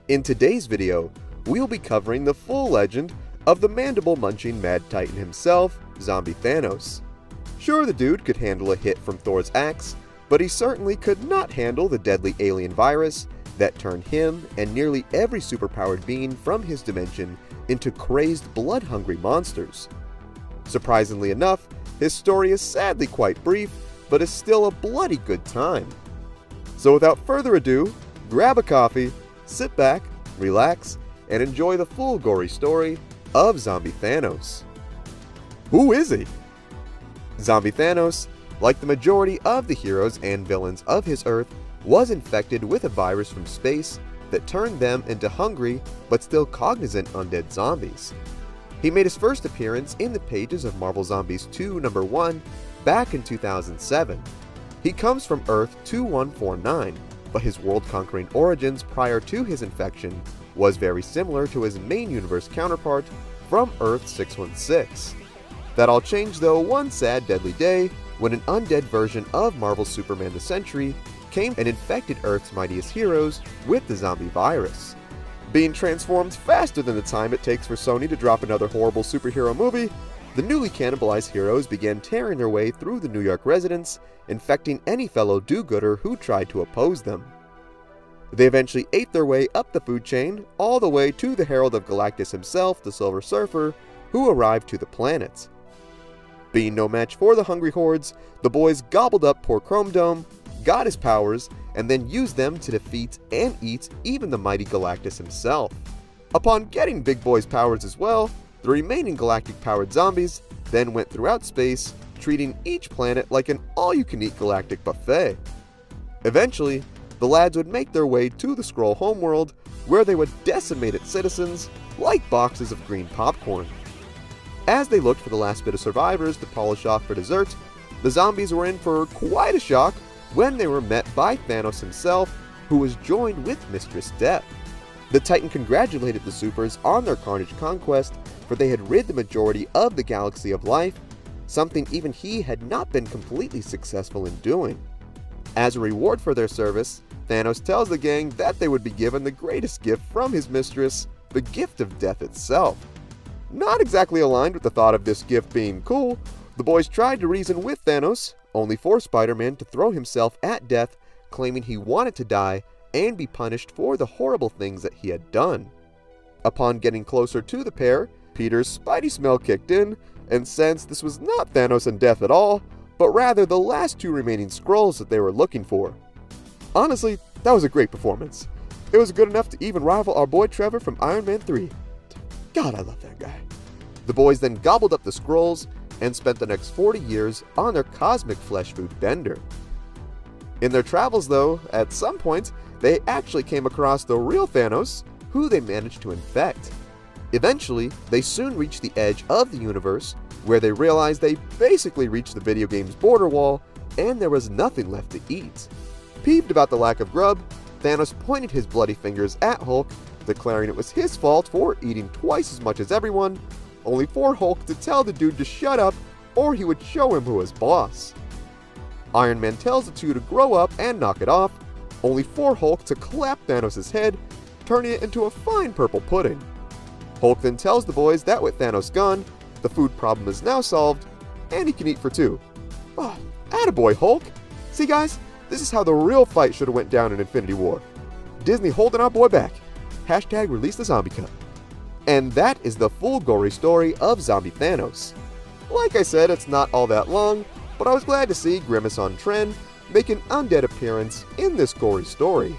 In today's video, we'll be covering the full legend of the mandible-munching Mad Titan himself, Zombie Thanos. Sure, the dude could handle a hit from Thor's axe, but he certainly could not handle the deadly alien virus that turned him and nearly every superpowered being from his dimension into crazed, blood-hungry monsters. Surprisingly enough, his story is sadly quite brief, but is still a bloody good time. So without further ado, grab a coffee, sit back, relax, and enjoy the full gory story of Zombie Thanos. Who is he? Zombie Thanos, like the majority of the heroes and villains of his Earth, was infected with a virus from space that turned them into hungry but still cognizant undead zombies. He made his first appearance in the pages of Marvel Zombies 2 #1 back in 2007. He comes from Earth 2149, but his world-conquering origins prior to his infection was very similar to his main universe counterpart from Earth 616. That all changed though one sad deadly day when an undead version of Marvel's Superman the Sentry came and infected Earth's mightiest heroes with the zombie virus. Being transformed faster than the time it takes for Sony to drop another horrible superhero movie, the newly cannibalized heroes began tearing their way through the New York residents, infecting any fellow do-gooder who tried to oppose them. They eventually ate their way up the food chain, all the way to the Herald of Galactus himself, the Silver Surfer, who arrived to the planet. Being no match for the hungry hordes, the boys gobbled up poor Chrome Dome, got his powers, and then used them to defeat and eat even the mighty Galactus himself. Upon getting Big Boy's powers as well, the remaining galactic-powered zombies then went throughout space, treating each planet like an all-you-can-eat galactic buffet. Eventually, the lads would make their way to the Skrull homeworld, where they would decimate its citizens like boxes of green popcorn. As they looked for the last bit of survivors to polish off for dessert, the zombies were in for quite a shock when they were met by Thanos himself, who was joined with Mistress Death. The Titan congratulated the Supers on their carnage conquest, for they had rid the majority of the galaxy of life, something even he had not been completely successful in doing. As a reward for their service, Thanos tells the gang that they would be given the greatest gift from his mistress, the gift of death itself. Not exactly aligned with the thought of this gift being cool, the boys tried to reason with Thanos, only for Spider-Man to throw himself at Death, claiming he wanted to die and be punished for the horrible things that he had done. Upon getting closer to the pair, Peter's spidey smell kicked in and sensed this was not Thanos and Death at all, but rather the last two remaining Skrulls that they were looking for. Honestly, that was a great performance. It was good enough to even rival our boy Trevor from Iron Man 3. God, I love that guy. The boys then gobbled up the Skrulls and spent the next 40 years on their cosmic flesh food bender. In their travels though, at some point, they actually came across the real Thanos, who they managed to infect. Eventually, they soon reached the edge of the universe, where they realized they basically reached the video game's border wall, and there was nothing left to eat. Peeved about the lack of grub, Thanos pointed his bloody fingers at Hulk, declaring it was his fault for eating twice as much as everyone, only for Hulk to tell the dude to shut up or he would show him who was boss. Iron Man tells the two to grow up and knock it off, only for Hulk to clap Thanos' head, turning it into a fine purple pudding. Hulk then tells the boys that with Thanos gone, the food problem is now solved, and he can eat for two. Oh, attaboy Hulk! See guys, this is how the real fight should have went down in Infinity War. Disney holding our boy back. Hashtag release the zombie cut. And that is the full gory story of Zombie Thanos. Like I said, it's not all that long, but I was glad to see Grimace on Trend make an undead appearance in this gory story.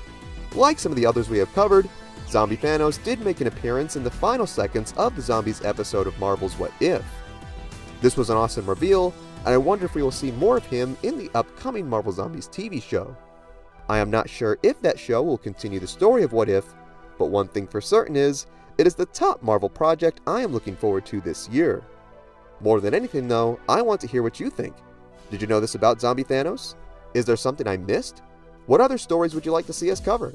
Like some of the others we have covered, Zombie Thanos did make an appearance in the final seconds of the Zombies episode of Marvel's What If. This was an awesome reveal, and I wonder if we will see more of him in the upcoming Marvel Zombies TV show. I am not sure if that show will continue the story of What If, but one thing for certain is, it is the top Marvel project I am looking forward to this year. More than anything though, I want to hear what you think. Did you know this about Zombie Thanos? Is there something I missed? What other stories would you like to see us cover?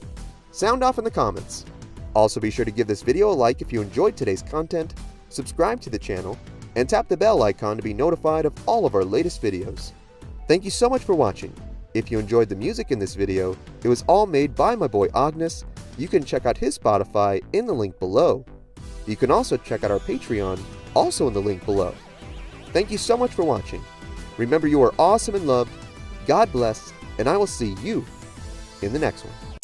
Sound off in the comments. Also be sure to give this video a like if you enjoyed today's content, subscribe to the channel, and tap the bell icon to be notified of all of our latest videos. Thank you so much for watching. If you enjoyed the music in this video, it was all made by my boy Ognihs, You can check out his Spotify in the link below. You can also check out our Patreon, also in the link below. Thank you so much for watching. Remember, you are awesome and loved. God bless, and I will see you in the next one.